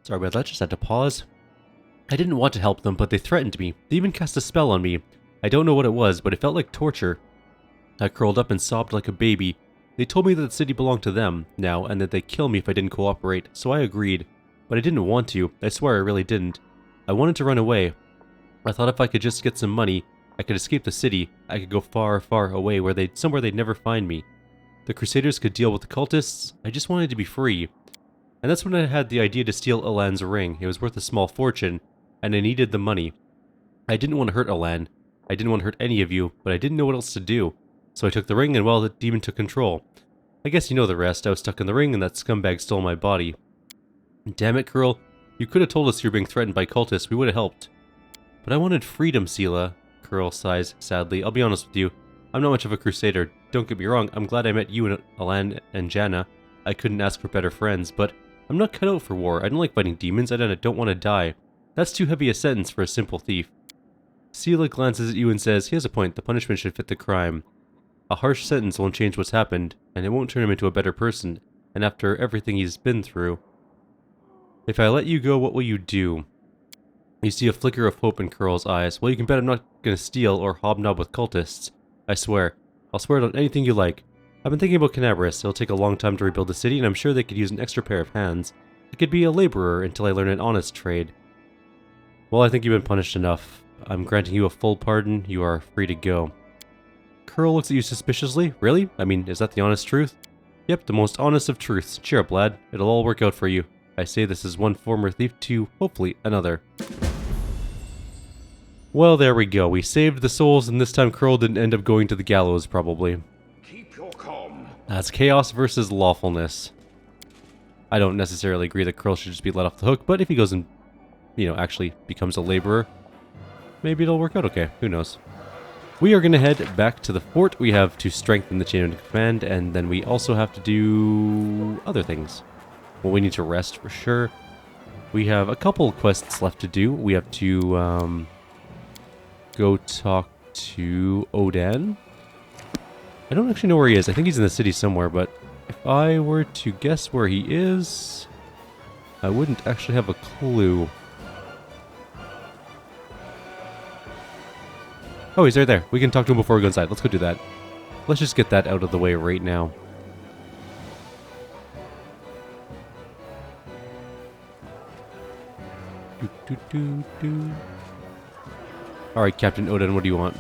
Sorry about that, just had to pause. I didn't want to help them, but they threatened me. They even cast a spell on me. I don't know what it was, but it felt like torture. I curled up and sobbed like a baby. They told me that the city belonged to them now, and that they'd kill me if I didn't cooperate, so I agreed. But I didn't want to. I swear I really didn't. I wanted to run away. I thought if I could just get some money, I could escape the city. I could go far, far away, somewhere they'd never find me. The Crusaders could deal with the cultists. I just wanted to be free. And that's when I had the idea to steal Alan's ring. It was worth a small fortune, and I needed the money. I didn't want to hurt Alan. I didn't want to hurt any of you, but I didn't know what else to do. So I took the ring, and well, the demon took control. I guess you know the rest. I was stuck in the ring, and that scumbag stole my body. Damn it, Curl. You could have told us you were being threatened by cultists. We would have helped. But I wanted freedom, Sela. Curl sighs sadly. I'll be honest with you. I'm not much of a crusader. Don't get me wrong. I'm glad I met you and Alan and Janna. I couldn't ask for better friends, but I'm not cut out for war. I don't like fighting demons, and I don't want to die. That's too heavy a sentence for a simple thief. Sela glances at you and says, he has a point. The punishment should fit the crime. A harsh sentence won't change what's happened, and it won't turn him into a better person, and after everything he's been through. If I let you go, what will you do? You see a flicker of hope in Curl's eyes. Well, you can bet I'm not going to steal or hobnob with cultists. I swear. I'll swear it on anything you like. I've been thinking about Canaveras. It'll take a long time to rebuild the city, and I'm sure they could use an extra pair of hands. I could be a laborer until I learn an honest trade. Well, I think you've been punished enough. I'm granting you a full pardon. You are free to go. Curl looks at you suspiciously. Really? I mean, is that the honest truth? Yep, the most honest of truths. Cheer up, lad. It'll all work out for you. I say this is one former thief to, hopefully, another. Well, there we go. We saved the souls, and this time Curl didn't end up going to the gallows, probably. Keep your calm. That's chaos versus lawfulness. I don't necessarily agree that Curl should just be let off the hook, but if he goes and, actually becomes a laborer, maybe it'll work out okay. Who knows? We are going to head back to the fort. We have to strengthen the chain of command, and then we also have to do other things. Well, we need to rest for sure. We have a couple quests left to do. We have to go talk to Odan. I don't actually know where he is. I think he's in the city somewhere, but if I were to guess where he is, I wouldn't actually have a clue. Oh, he's right there. We can talk to him before we go inside. Let's go do that. Let's just get that out of the way right now. Alright, Captain Odan, what do you want?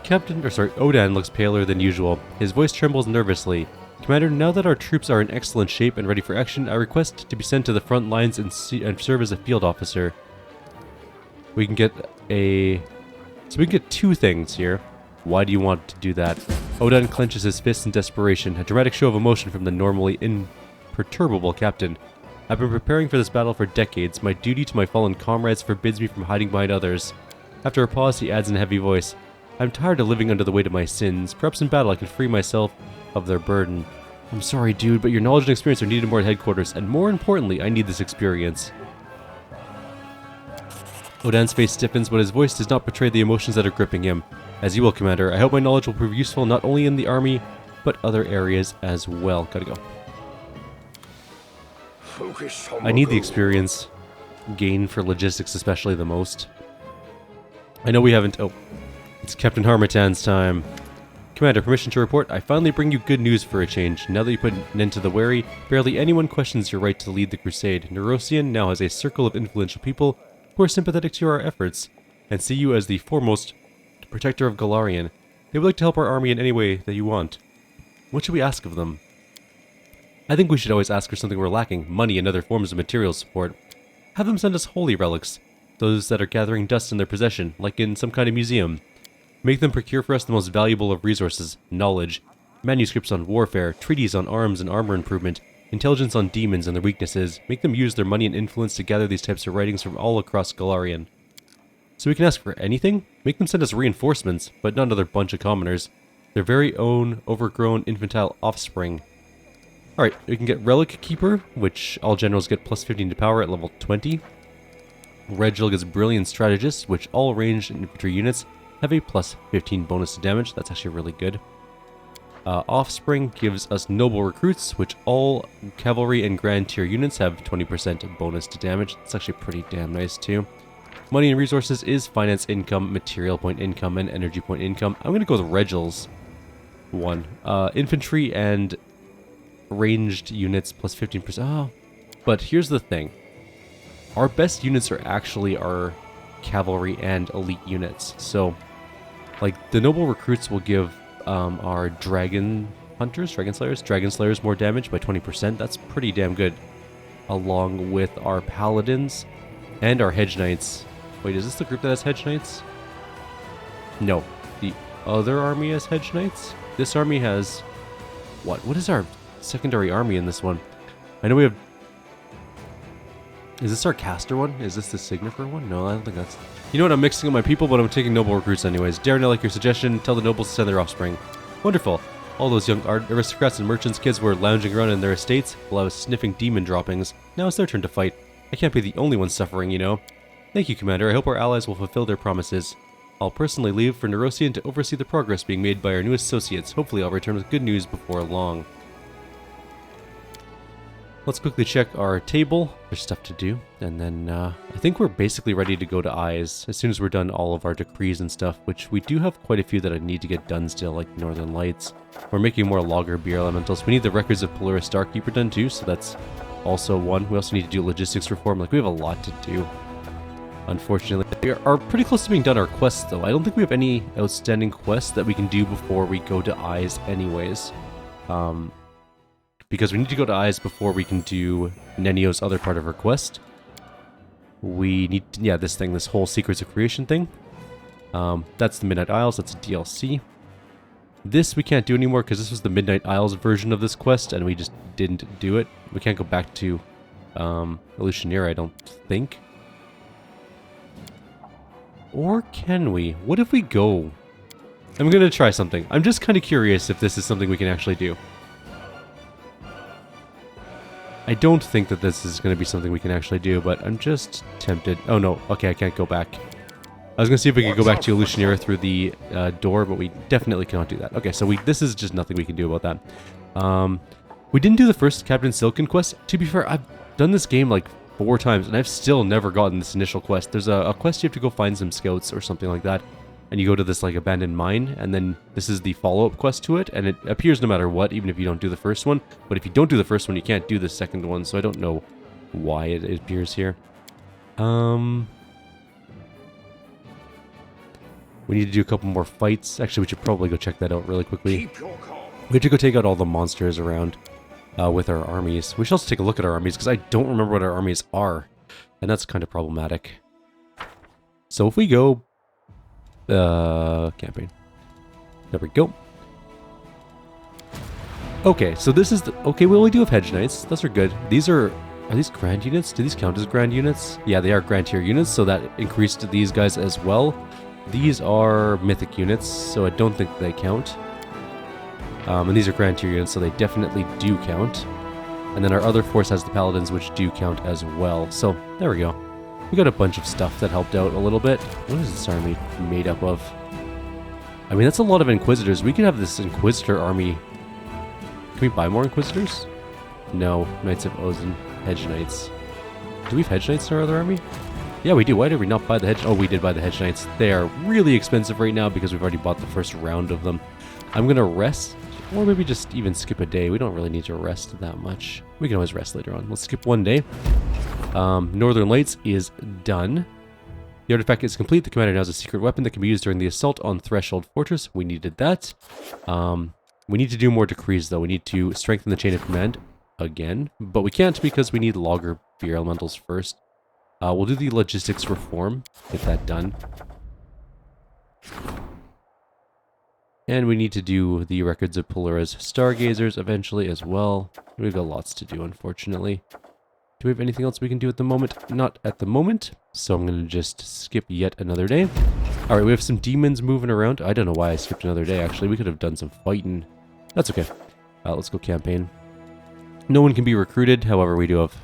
Odan looks paler than usual. His voice trembles nervously. Commander, now that our troops are in excellent shape and ready for action, I request to be sent to the front lines and serve as a field officer. We can get two things here. Why do you want to do that? Odan clenches his fists in desperation, a dramatic show of emotion from the normally imperturbable captain. I've been preparing for this battle for decades. My duty to my fallen comrades forbids me from hiding behind others. After a pause, he adds in a heavy voice, I'm tired of living under the weight of my sins. Perhaps in battle I can free myself of their burden. I'm sorry, dude, but your knowledge and experience are needed more at headquarters, and more importantly, I need this experience. Odan's face stiffens, but his voice does not betray the emotions that are gripping him. As you will, Commander, I hope my knowledge will prove useful not only in the army, but other areas as well. Gotta go. I need the experience gain for logistics especially the most. I know we haven't... Oh, it's Captain Harmattan's time. Commander, permission to report. I finally bring you good news for a change. Now that you put an end to the wary, barely anyone questions your right to lead the crusade. Neurosian now has a circle of influential people who are sympathetic to our efforts, and see you as the foremost protector of Golarion. They would like to help our army in any way that you want. What should we ask of them? I think we should always ask for something we're lacking, money and other forms of material support. Have them send us holy relics, those that are gathering dust in their possession, like in some kind of museum. Make them procure for us the most valuable of resources, knowledge, manuscripts on warfare, treaties on arms and armor improvement, intelligence on demons and their weaknesses. Make them use their money and influence to gather these types of writings from all across Golarion. So we can ask for anything? Make them send us reinforcements, but not another bunch of commoners. Their very own, overgrown, infantile offspring. Alright, we can get Relic Keeper, which all generals get plus 15 to power at level 20. Regil gets Brilliant Strategist, which all ranged infantry units have a plus 15 bonus to damage. That's actually really good. Offspring gives us noble recruits, which all cavalry and grand tier units have 20% bonus to damage. It's actually pretty damn nice too. Money and resources is finance income, material point income, and energy point income. I'm going to go with Regel's one. Infantry and ranged units plus 15%. Oh, but here's the thing. Our best units are actually our cavalry and elite units. So, like, the noble recruits will give our dragon slayers more damage by 20%. That's pretty damn good. Along with our paladins and our hedge knights. Wait, is this the group that has hedge knights? No, the other army has hedge knights. This army has what? What is our secondary army in this one? I know we have. Is this our caster one? Is this the signifer one? No, I don't think that's... You know what, I'm mixing up my people, but I'm taking noble recruits anyways. Darren, I like your suggestion. Tell the nobles to send their offspring. Wonderful. All those young aristocrats and merchants' kids were lounging around in their estates while I was sniffing demon droppings. Now it's their turn to fight. I can't be the only one suffering, you know. Thank you, Commander. I hope our allies will fulfill their promises. I'll personally leave for Nerosian to oversee the progress being made by our new associates. Hopefully I'll return with good news before long. Let's quickly check our table. There's stuff to do. And then I think we're basically ready to go to Eyes as soon as we're done all of our decrees and stuff, which we do have quite a few that I need to get done still, like Northern Lights. We're making more Logger Beer Elementals. We need the Records of Polaris Starkeeper done too, so that's also one. We also need to do Logistics Reform. Like, we have a lot to do. Unfortunately, we are pretty close to being done our quests, though. I don't think we have any outstanding quests that we can do before we go to Eyes anyways. Because we need to go to Eyes before we can do Nenio's other part of her quest. We need, yeah, this whole Secrets of Creation thing. That's the Midnight Isles, that's a DLC. This we can't do anymore because this was the Midnight Isles version of this quest and we just didn't do it. We can't go back to Illusioneer, I don't think. Or can we? What if we go? I'm going to try something. I'm just kind of curious if this is something we can actually do. I don't think that this is going to be something we can actually do, but I'm just tempted. Oh no, okay, I can't go back. I was going to see if we could go back to Illusioneer through the door, but we definitely cannot do that. Okay, so this is just nothing we can do about that. We didn't do the first Captain Silken quest. To be fair, I've done this game like 4 times, and I've still never gotten this initial quest. There's a quest you have to go find some scouts or something like that, and you go to this like abandoned mine, and then this is the follow-up quest to it, and it appears no matter what, even if you don't do the first one. But if you don't do the first one, you can't do the second one, so I don't know why it appears here. We need to do a couple more fights. Actually, we should probably go check that out really quickly. We have to go take out all the monsters around with our armies. We should also take a look at our armies, because I don't remember what our armies are, and that's kind of problematic. So if we go... campaign. There we go. Okay, so this is the... Okay, well, we do have Hedge Knights. Those are good. These are these grand units? Do these count as grand units? Yeah, they are grand tier units, so that increased these guys as well. These are mythic units, so I don't think they count. And these are grand tier units, so they definitely do count. And then our other force has the paladins, which do count as well. So, there we go. We got a bunch of stuff that helped out a little bit. What is this army made up of? I mean, that's a lot of Inquisitors. We could have this Inquisitor army. Can we buy more Inquisitors? No. Knights of Ozen. Hedge Knights. Do we have Hedge Knights in our other army? Yeah, we do. Why did we not buy the Hedge... Oh, we did buy the Hedge Knights. They are really expensive right now because we've already bought the first round of them. I'm going to rest, or maybe just even skip a day. We don't really need to rest that much. We can always rest later on. Let's skip one day. Northern Lights is done. The artifact is complete. The commander now has a secret weapon that can be used during the assault on Threshold Fortress. We needed that. We need to do more decrees, though. We need to strengthen the chain of command again, but we can't because we need Logger Beer Elementals first. We'll do the logistics reform, get that done. And we need to do the records of Polaris Stargazers eventually as well. We've got lots to do, unfortunately. Do we have anything else we can do at the moment? Not at the moment. So I'm going to just skip yet another day. Alright, we have some demons moving around. I don't know why I skipped another day, actually. We could have done some fighting. That's okay. Let's go campaign. No one can be recruited. However, we do have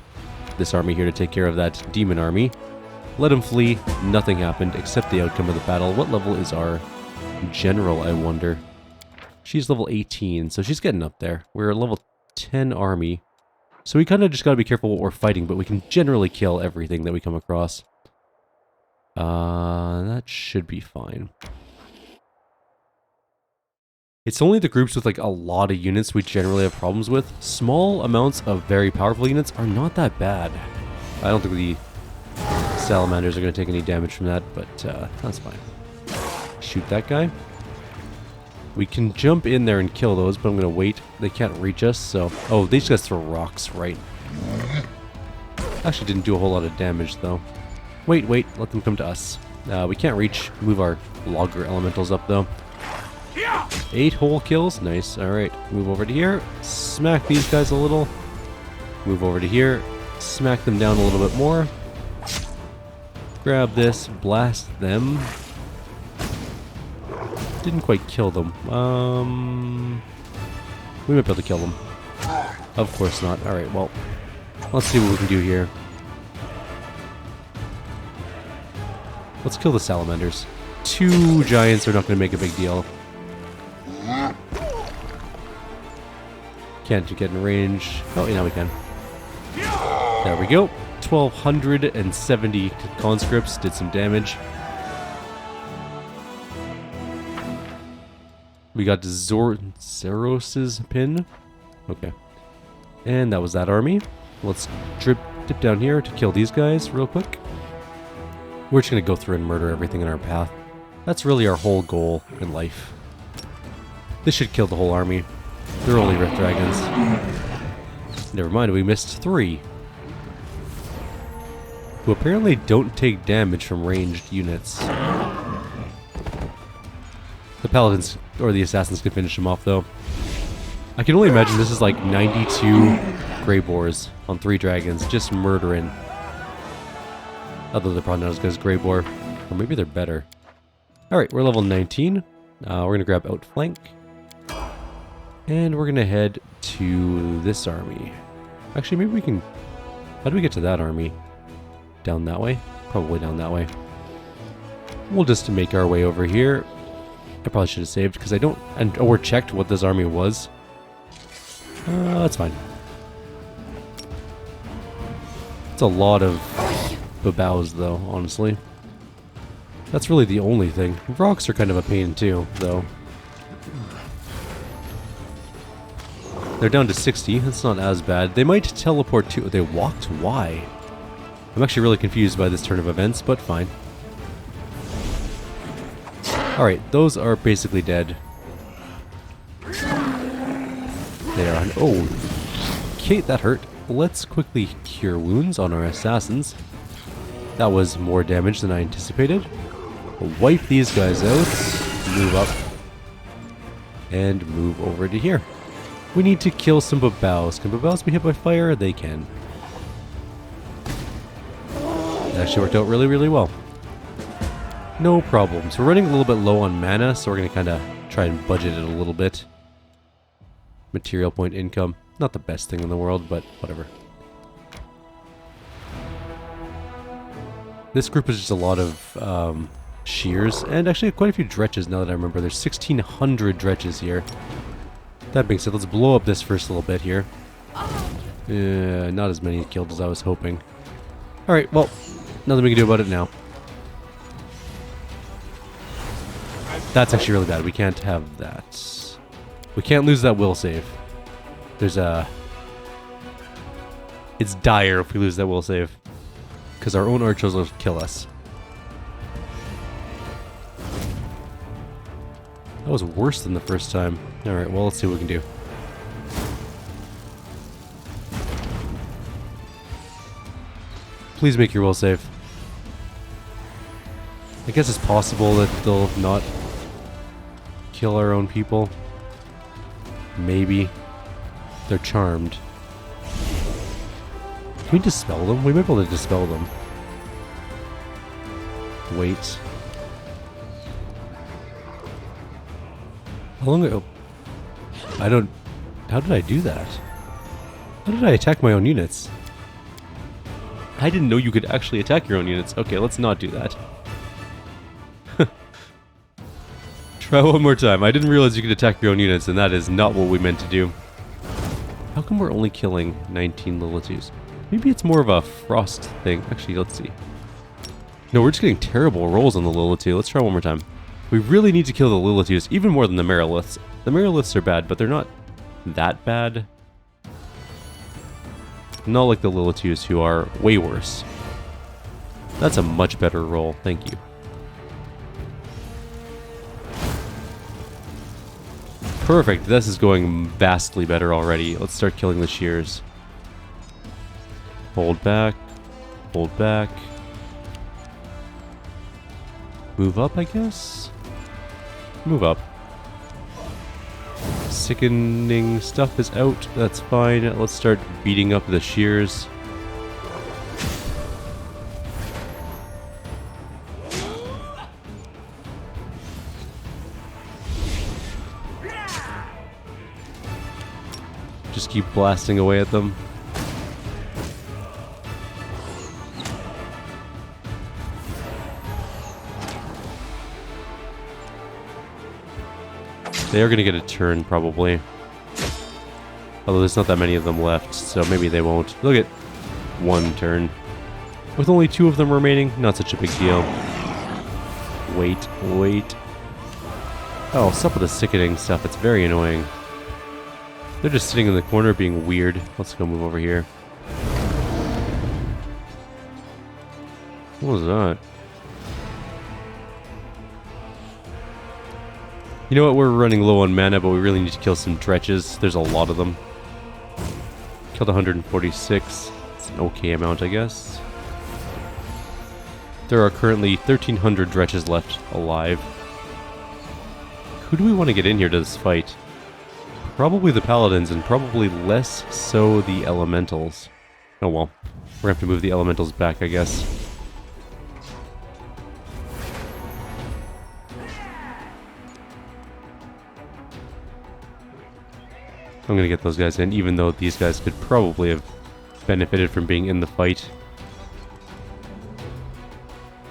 this army here to take care of that demon army. Let him flee. Nothing happened except the outcome of the battle. What level is our general, I wonder? She's level 18, so she's getting up there. We're a level 10 army. So we kind of just got to be careful what we're fighting, but we can generally kill everything that we come across. That should be fine. It's only the groups with like a lot of units we generally have problems with. Small amounts of very powerful units are not that bad. I don't think the salamanders are going to take any damage from that, but that's fine. Shoot that guy. We can jump in there and kill those, but I'm going to wait. They can't reach us, so... Oh, they just got to throw rocks, right. Actually didn't do a whole lot of damage, though. Wait, let them come to us. We can't reach. Move our logger elementals up, though. 8 whole kills. Nice. Alright. Move over to here. Smack these guys a little. Move over to here. Smack them down a little bit more. Grab this. Blast them. Didn't quite kill them. We might be able to kill them. Of course not. Alright, well. Let's see what we can do here. Let's kill the salamanders. 2 giants are not going to make a big deal. Can't get in range. Oh, now we can. There we go. 1,270 conscripts did some damage. We got Zeros's pin. Okay. And that was that army. Let's dip down here to kill these guys real quick. We're just going to go through and murder everything in our path. That's really our whole goal in life. This should kill the whole army. They're only Rift Dragons. Never mind, we missed 3. Who apparently don't take damage from ranged units. The Paladins, or the Assassins, can finish them off, though. I can only imagine this is like 92 Grey Boars on 3 dragons, just murdering. Although they're probably not as good as Grey Boar. Or maybe they're better. Alright, we're level 19. We're going to grab Outflank. And we're going to head to this army. Actually, maybe we can... How do we get to that army? Down that way? Probably down that way. We'll just make our way over here. I probably should have saved because I don't... or checked what this army was. That's fine. It's a lot of babows, though, honestly. That's really the only thing. Rocks are kind of a pain, too, though. They're down to 60. That's not as bad. They might teleport to... They walked? Why? I'm actually really confused by this turn of events, but fine. Alright, those are basically dead. They are... Oh! Okay, that hurt. Let's quickly cure wounds on our assassins. That was more damage than I anticipated. Wipe these guys out. Move up. And move over to here. We need to kill some babows. Can babows be hit by fire? They can. It actually worked out really, really well. No problems. We're running a little bit low on mana, so we're going to kind of try and budget it a little bit. Material point income. Not the best thing in the world, but whatever. This group is just a lot of shears, and actually quite a few dretches now that I remember. There's 1,600 dretches here. That being said, let's blow up this first little bit here. Not as many killed as I was hoping. Alright, well, nothing we can do about it now. That's actually really bad. We can't have that. We can't lose that will save. There's a... It's dire if we lose that will save. Because our own archers will kill us. That was worse than the first time. Alright, well, let's see what we can do. Please make your will save. I guess it's possible that they'll not kill our own people. Maybe. They're charmed. Can we dispel them? We might be able to dispel them. Wait. How long ago? I don't... How did I do that? How did I attack my own units? I didn't know you could actually attack your own units. Okay, let's not do that. Try one more time. I didn't realize you could attack your own units, and that is not what we meant to do. How come we're only killing 19 Lilitus? Maybe it's more of a frost thing. Actually, let's see. No, we're just getting terrible rolls on the Lilitu. Let's try one more time. We really need to kill the Lilitus, even more than the Meriliths. The Meriliths are bad, but they're not that bad. Not like the Lilitus, who are way worse. That's a much better roll. Thank you. Perfect. This is going vastly better already. Let's start killing the shears. Hold back. Hold back. Move up, I guess? Move up. Sickening stuff is out. That's fine. Let's start beating up the shears. Just keep blasting away at them. They are going to get a turn, probably. Although there's not that many of them left, so maybe they won't. They'll get one turn. With only 2 of them remaining, not such a big deal. Wait, wait. Oh, what's up with the sickening stuff? It's very annoying. They're just sitting in the corner being weird. Let's go move over here. What was that? You know what, we're running low on mana, but we really need to kill some dretches. There's a lot of them. Killed 146. It's an okay amount, I guess. There are currently 1,300 dretches left alive. Who do we want to get in here to this fight? Probably the paladins, and probably less so the elementals. Oh well. We're gonna have to move the elementals back, I guess. I'm gonna get those guys in, even though these guys could probably have benefited from being in the fight.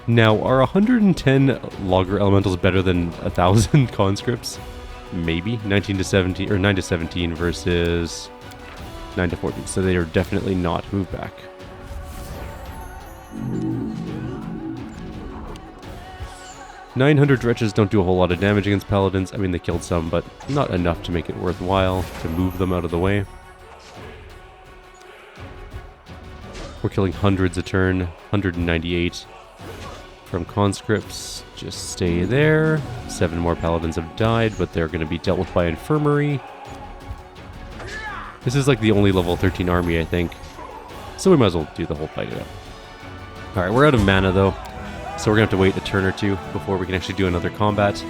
Now, are 110 Logger Elementals better than 1,000 conscripts? Maybe. 19 to 17, or 9 to 17 versus 9 to 14, so they are definitely not. Move back. "900 dretches don't do a whole lot of damage against paladins. I mean, they killed some, but not enough to make it worthwhile to move them out of the way. We're killing hundreds a turn, 198 from conscripts. Just stay there. 7 more paladins have died, but they're going to be dealt with by infirmary. This is like the only level 13 army, I think. So we might as well do the whole fight out. Alright, we're out of mana though. So we're going to have to wait a turn or two before we can actually do another combat.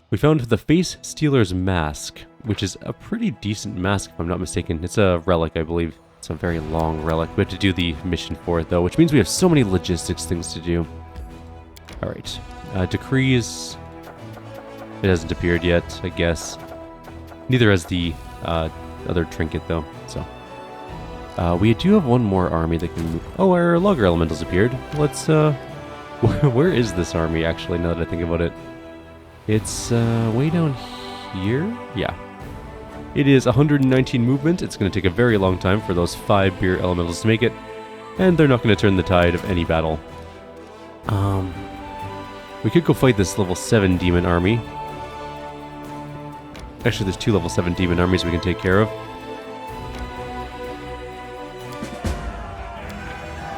We found the Face Stealer's Mask, which is a pretty decent mask if I'm not mistaken. It's a relic, I believe. It's a very long relic. We have to do the mission for it though, which means we have so many logistics things to do. Alright. Decrees. It hasn't appeared yet, I guess. Neither has the other trinket though, so... we do have one more army that can move. Oh, our Logger Elementals appeared. Let's, where is this army, actually, now that I think about it? It's, way down here? Yeah. It is 119 movement. It's going to take a very long time for those 5 Beer Elementals to make it. And they're not going to turn the tide of any battle. We could go fight this level 7 Demon army. Actually, there's 2 level 7 Demon armies we can take care of.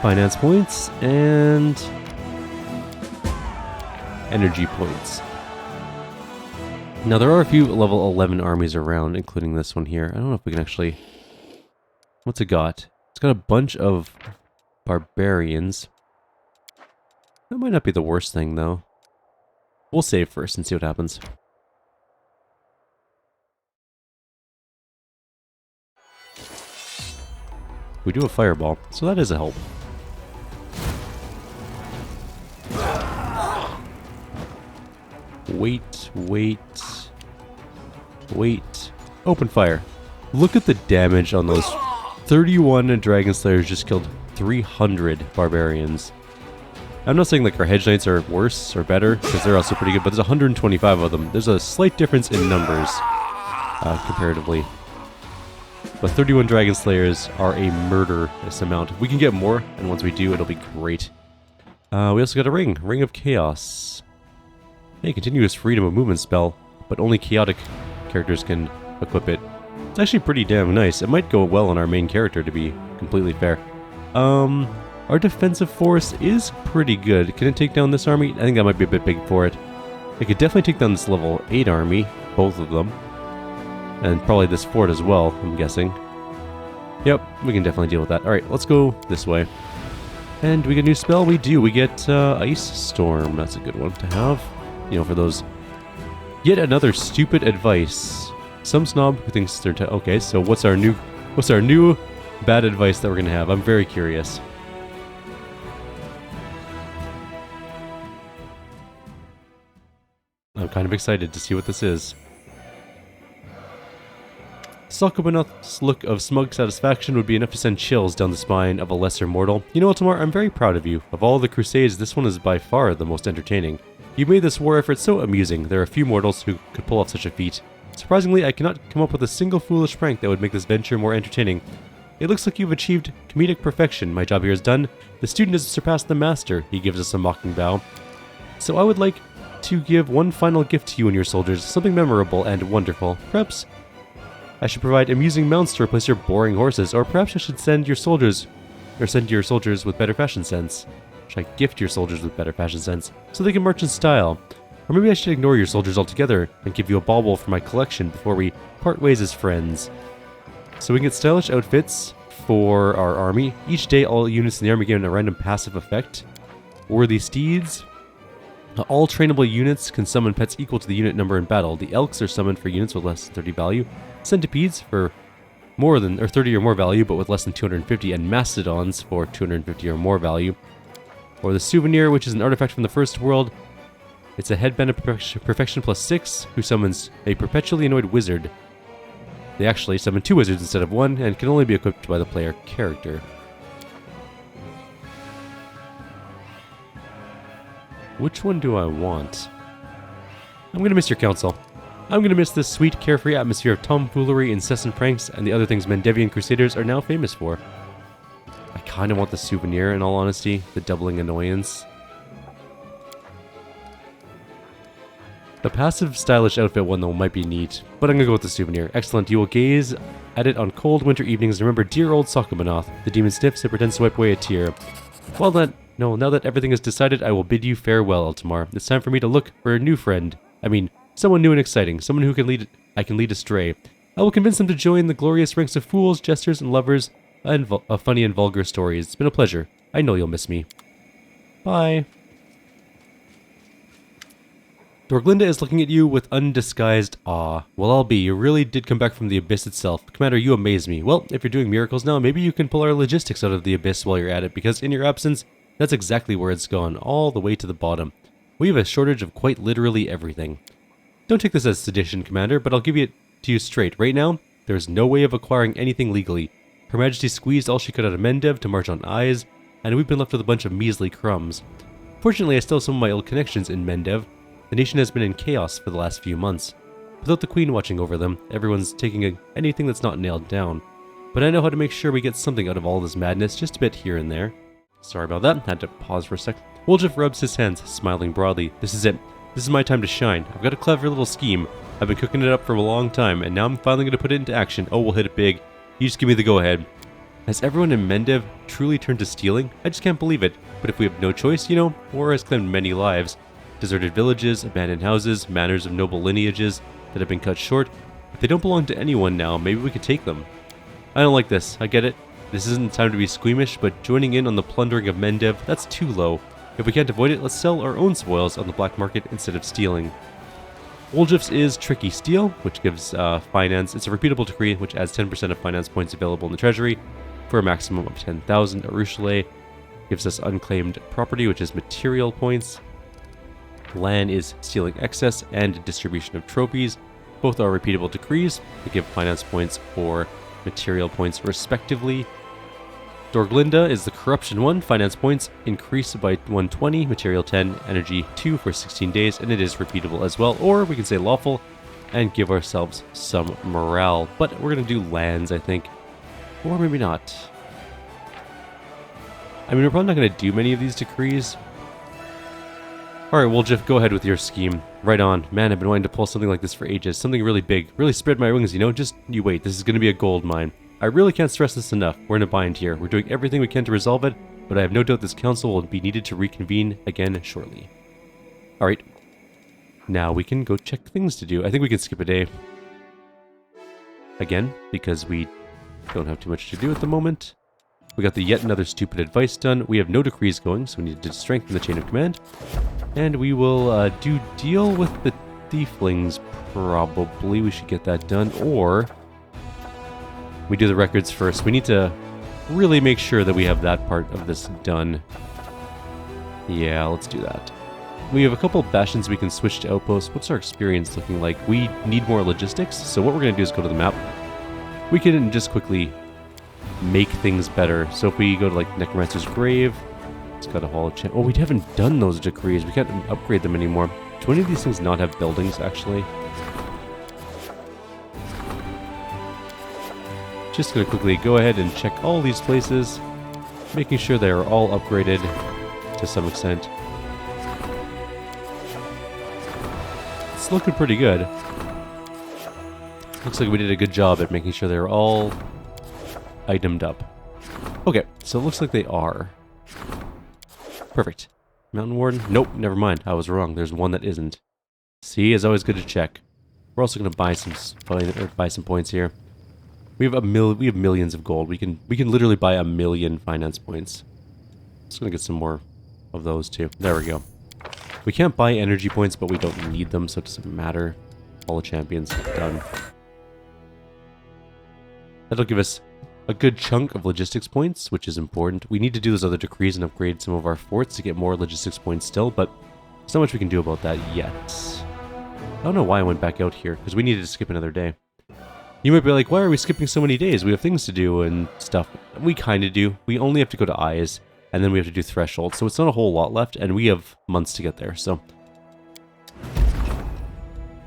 Finance points and energy points. Now there are a few level 11 armies around, including this one here. I don't know if we can actually... What's it got? It's got a bunch of barbarians. That might not be the worst thing though. We'll save first and see what happens. We do a fireball, so that is a help. Wait, wait, wait. Open fire. Look at the damage on those. 31 Dragon Slayers just killed 300 barbarians. I'm not saying like our Hedge Knights are worse or better, because they're also pretty good, but there's 125 of them. There's a slight difference in numbers, comparatively. But 31 Dragon Slayers are a murderous amount. We can get more, and once we do, it'll be great. We also got a ring. Ring of Chaos. Hey, continuous freedom of movement spell, but only chaotic characters can equip it. It's actually pretty damn nice. It might go well on our main character, to be completely fair. Our defensive force is pretty good. Can it take down this army? I think that might be a bit big for it. It could definitely take down this level 8 army, both of them. And probably this fort as well, I'm guessing. Yep, we can definitely deal with that. Alright, let's go this way. And we get a new spell? We do. We get Ice Storm. That's a good one to have. You know, for those... Yet another stupid advice. Some snob who thinks they're... Okay, so what's our new bad advice that we're going to have? I'm very curious. I'm kind of excited to see what this is. Salkabanoth's look of smug satisfaction would be enough to send chills down the spine of a lesser mortal. You know, Eltimar, I'm very proud of you. Of all the crusades, this one is by far the most entertaining. You've made this war effort so amusing. There are few mortals who could pull off such a feat. Surprisingly, I cannot come up with a single foolish prank that would make this venture more entertaining. It looks like you've achieved comedic perfection. My job here is done. The student has surpassed the master. He gives us a mocking bow. So I would like to give one final gift to you and your soldiers, something memorable and wonderful. Perhaps I should provide amusing mounts to replace your boring horses, or perhaps I should send your soldiers with better fashion sense. Should I gift your soldiers with better fashion sense, so they can march in style? Or maybe I should ignore your soldiers altogether and give you a bauble for my collection before we part ways as friends. So we can get stylish outfits for our army. Each day all units in the army gain a random passive effect. Worthy steeds. All trainable units can summon pets equal to the unit number in battle. The elks are summoned for units with less than 30 value. Centipedes for more than 30 or more value, but with less than 250, and mastodons for 250 or more value. Or the souvenir, which is an artifact from the first world. It's a headband of perfection plus 6, who summons a perpetually annoyed wizard. They actually summon 2 wizards instead of 1, and can only be equipped by the player character. Which one do I want? I'm gonna miss your counsel. I'm gonna miss this sweet, carefree atmosphere of tomfoolery, incessant pranks, and the other things Mendevian Crusaders are now famous for. I kinda want the souvenir, in all honesty, the doubling annoyance. The passive, stylish outfit one, though, might be neat, but I'm gonna go with the souvenir. Excellent, you will gaze at it on cold winter evenings and remember dear old Salkabanoth. The demon sniffs and pretends to wipe away a tear. Now that everything is decided, I will bid you farewell, Eltimar. It's time for me to look for a new friend. I mean, someone new and exciting, someone who I can lead astray. I will convince them to join the glorious ranks of fools, jesters, and lovers of funny and vulgar stories. It's been a pleasure. I know you'll miss me. Bye. Dorglinda is looking at you with undisguised awe. Well, I'll be. You really did come back from the abyss itself. Commander, you amaze me. Well, if you're doing miracles now, maybe you can pull our logistics out of the abyss while you're at it, because in your absence, that's exactly where it's gone, all the way to the bottom. We have a shortage of quite literally everything. Don't take this as sedition, Commander, but I'll give it to you straight. Right now, there's no way of acquiring anything legally. Her Majesty squeezed all she could out of Mendev to march on eyes, and we've been left with a bunch of measly crumbs. Fortunately, I still have some of my old connections in Mendev. The nation has been in chaos for the last few months. Without the Queen watching over them, everyone's taking anything that's not nailed down. But I know how to make sure we get something out of all this madness, just a bit here and there. Sorry about that, had to pause for a sec. Woljif rubs his hands, smiling broadly. This is it. This is my time to shine. I've got a clever little scheme. I've been cooking it up for a long time, and now I'm finally going to put it into action. Oh, we'll hit it big. You just give me the go-ahead. Has everyone in Mendev truly turned to stealing? I just can't believe it. But if we have no choice, you know, war has claimed many lives. Deserted villages, abandoned houses, manors of noble lineages that have been cut short. If they don't belong to anyone now, maybe we could take them. I don't like this. I get it. This isn't the time to be squeamish, but joining in on the plundering of Mendev, that's too low. If we can't avoid it, let's sell our own spoils on the black market instead of stealing. Woljif's is Tricky Steal, which gives finance. It's a repeatable decree, which adds 10% of finance points available in the treasury for a maximum of 10,000. Arushale gives us unclaimed property, which is material points. Lan is Stealing Excess and Distribution of Trophies. Both are repeatable decrees that give finance points or material points respectively. Dorglinda is the corruption one. Finance points increase by 120, material 10, energy 2 for 16 days, and it is repeatable as well. Or we can say lawful and give ourselves some morale. But we're going to do lands, I think. Or maybe not. I mean, we're probably not going to do many of these decrees. Alright, well, Jeff, go ahead with your scheme. Right on. Man, I've been wanting to pull something like this for ages. Something really big. Really spread my wings, you know? Just, you wait. This is going to be a gold mine. I really can't stress this enough. We're in a bind here. We're doing everything we can to resolve it, but I have no doubt this council will be needed to reconvene again shortly. Alright. Now we can go check things to do. I think we can skip a day. Again, because we don't have too much to do at the moment. We got the yet another stupid advice done. We have no decrees going, so we need to strengthen the chain of command. And we will deal with the tieflings, probably. We should get that done. Or we do the records first. We need to really make sure that we have that part of this done. Yeah, let's do that. We have a couple of bastions we can switch to outposts. What's our experience looking like? We need more logistics, so what we're going to do is go to the map. We can just quickly make things better. So if we go to like Necromancer's Grave, it's got a Hall of Champ. Oh, we haven't done those decrees. We can't upgrade them anymore. Do any of these things not have buildings, actually? Just going to quickly go ahead and check all these places, making sure they are all upgraded to some extent. It's looking pretty good. Looks like we did a good job at making sure they're all itemed up. Okay, so it looks like they are. Perfect. Mountain Warden? Nope, never mind. I was wrong. There's one that isn't. See, it's always good to check. We're also going to buy some points here. We have millions of gold. We can literally buy 1,000,000 finance points. Just going to get some more of those too. There we go. We can't buy energy points, but we don't need them, so it doesn't matter. All the champions done. That'll give us a good chunk of logistics points, which is important. We need to do those other decrees and upgrade some of our forts to get more logistics points still, but there's not much we can do about that yet. I don't know why I went back out here, because we needed to skip another day. You might be like, why are we skipping so many days? We have things to do and stuff. We kind of do. We only have to go to Eyes, and then we have to do Threshold, so it's not a whole lot left, and we have months to get there, so...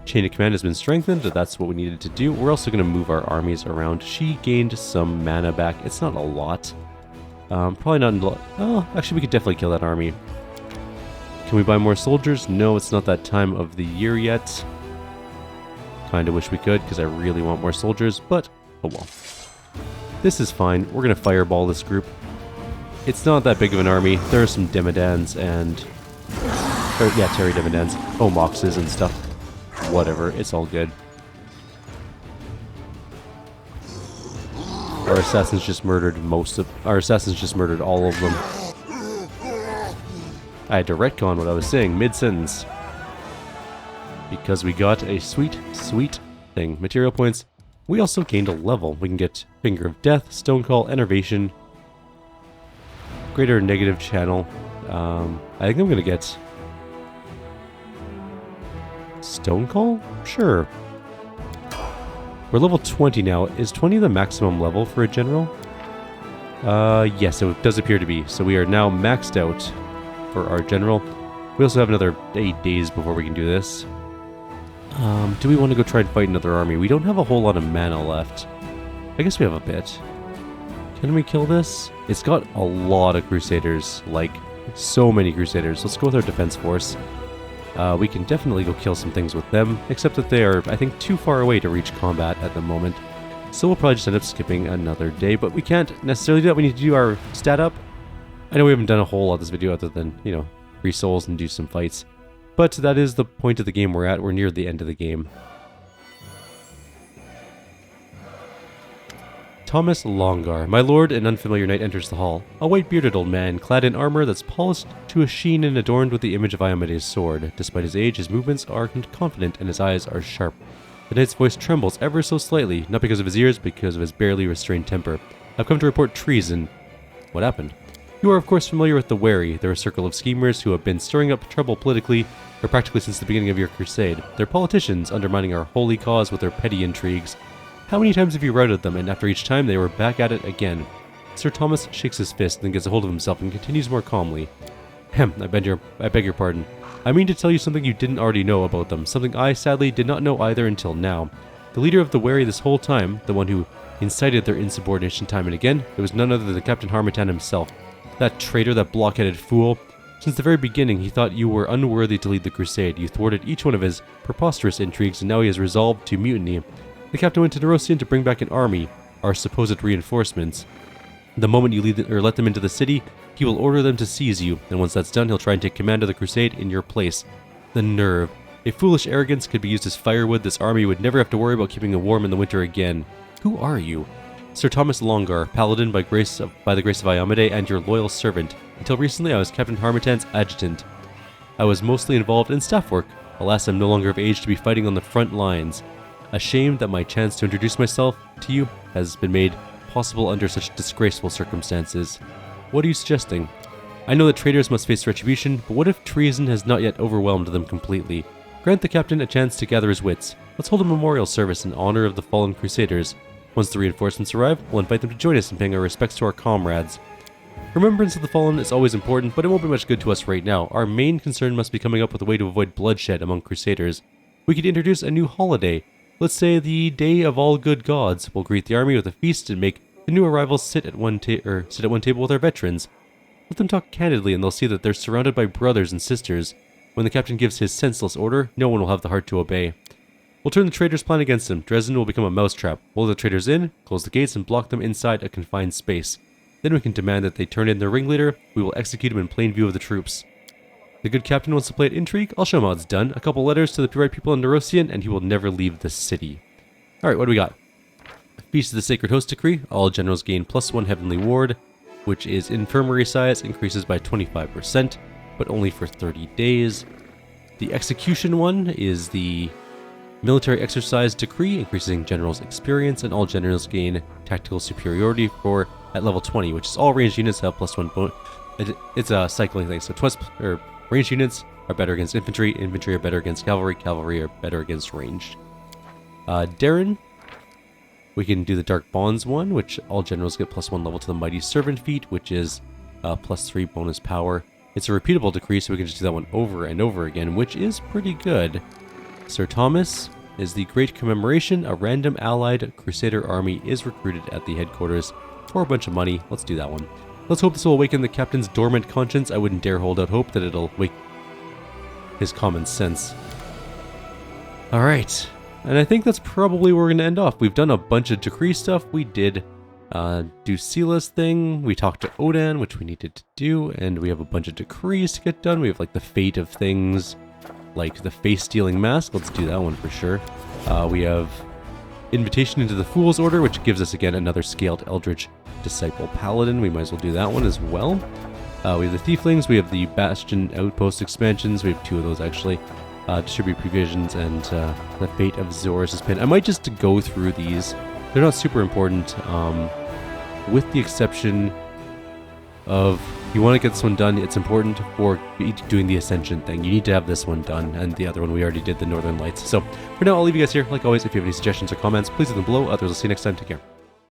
Chain of Command has been strengthened, that's what we needed to do. We're also going to move our armies around. She gained some mana back. It's not a lot. Probably not a lot. Oh, actually we could definitely kill that army. Can we buy more soldiers? No, it's not that time of the year yet. Kinda wish we could, because I really want more soldiers, but oh well. This is fine. We're going to fireball this group. It's not that big of an army. There are some Demodans and... Terry Demodans. Moxes and stuff. Whatever, it's all good. Our assassins just murdered all of them. I had to retcon what I was saying mid-sentence. Because we got a sweet, sweet thing. Material points. We also gained a level. We can get Finger of Death, Stonecall, Enervation, Greater Negative Channel. I think I'm going to get... Stonecall? Sure. We're level 20 now. Is 20 the maximum level for a general? Yes, it does appear to be. So we are now maxed out for our general. We also have another 8 days before we can do this. Do we want to go try and fight another army? We don't have a whole lot of mana left. I guess we have a bit. Can we kill this? It's got a lot of Crusaders. Like, so many Crusaders. Let's go with our defense force. We can definitely go kill some things with them, except that they are, I think, too far away to reach combat at the moment. So we'll probably just end up skipping another day, but we can't necessarily do that. We need to do our stat up. I know we haven't done a whole lot of this video other than, you know, re-souls and do some fights. But that is the point of the game we're at. We're near the end of the game. Thomas Longar. My lord, an unfamiliar knight enters the hall. A white-bearded old man, clad in armor that's polished to a sheen and adorned with the image of Iomede's sword. Despite his age, his movements are confident and his eyes are sharp. The knight's voice trembles ever so slightly, not because of his ears, but because of his barely restrained temper. I've come to report treason. What happened? You are of course familiar with the Wary. They're a circle of schemers who have been stirring up trouble politically, or practically since the beginning of your crusade. They're politicians, undermining our holy cause with their petty intrigues. How many times have you routed them, and after each time they were back at it again? Sir Thomas shakes his fist, then gets a hold of himself and continues more calmly. I beg your pardon. I mean to tell you something you didn't already know about them, something I, sadly, did not know either until now. The leader of the Wary this whole time, the one who incited their insubordination time and again, it was none other than Captain Harmattan himself. That traitor, that blockheaded fool. Since the very beginning, he thought you were unworthy to lead the crusade. You thwarted each one of his preposterous intrigues, and now he has resolved to mutiny. The captain went to Nerosian to bring back an army, our supposed reinforcements. The moment you let them into the city, he will order them to seize you, and once that's done, he'll try and take command of the crusade in your place. The nerve. If foolish arrogance could be used as firewood, this army would never have to worry about keeping it warm in the winter again. Who are you? Sir Thomas Longar, paladin by the grace of Iamade, and your loyal servant. Until recently, I was Captain Harmattan's adjutant. I was mostly involved in staff work. Alas, I'm no longer of age to be fighting on the front lines. Ashamed that my chance to introduce myself to you has been made possible under such disgraceful circumstances. What are you suggesting? I know that traitors must face retribution, but what if treason has not yet overwhelmed them completely? Grant the captain a chance to gather his wits. Let's hold a memorial service in honor of the fallen crusaders. Once the reinforcements arrive, we'll invite them to join us in paying our respects to our comrades. Remembrance of the fallen is always important, but it won't be much good to us right now. Our main concern must be coming up with a way to avoid bloodshed among crusaders. We could introduce a new holiday. Let's say the Day of All Good Gods. We'll greet the army with a feast and make the new arrivals sit at one table with our veterans. Let them talk candidly, and they'll see that they're surrounded by brothers and sisters. When the captain gives his senseless order, no one will have the heart to obey. We'll turn the traitors' plan against them. Dresden will become a mousetrap. We'll let the traitors in, close the gates, and block them inside a confined space. Then we can demand that they turn in their ringleader. We will execute him in plain view of the troops. The good captain wants to play at intrigue. I'll show him how it's done. A couple letters to the right people in Nerosian, and he will never leave the city. Alright, what do we got? Feast of the Sacred Host Decree. All generals gain +1 Heavenly Ward, which is infirmary size, increases by 25%, but only for 30 days. The execution one is the Military Exercise Decree, increasing generals' experience, and all generals gain tactical superiority at level 20, which is all ranged units have +1 bonus. It's a cycling thing, so ranged units are better against infantry, infantry are better against cavalry, cavalry are better against ranged. Darren, we can do the Dark Bonds one, which all generals get +1 level to the Mighty Servant feat, which is +3 bonus power. It's a repeatable decree, so we can just do that one over and over again, which is pretty good. Sir Thomas is the Great Commemoration. A random allied Crusader army is recruited at the headquarters for a bunch of money. Let's do that one. Let's hope this will awaken the captain's dormant conscience. I wouldn't dare hold out hope that it'll wake his common sense. Alright, and I think that's probably where we're going to end off. We've done a bunch of decree stuff. We did do Sila's thing. We talked to Odan, which we needed to do, and we have a bunch of decrees to get done. We have like the fate of things, like the face-stealing mask. Let's do that one for sure. We have Invitation into the Fool's Order, which gives us again another scaled Eldritch Disciple Paladin. We might as well do that one as well. We have the Thieflings. We have the Bastion Outpost expansions. We have 2 of those actually. Distribute Provisions and the Fate of Zorus' Pin. I might just go through these. They're not super important, with the exception of, you want to get this one done, it's important for doing the Ascension thing. You need to have this one done, and the other one we already did, the Northern Lights. So, for now, I'll leave you guys here. Like always, if you have any suggestions or comments, please leave them below. Others, I'll see you next time. Take care.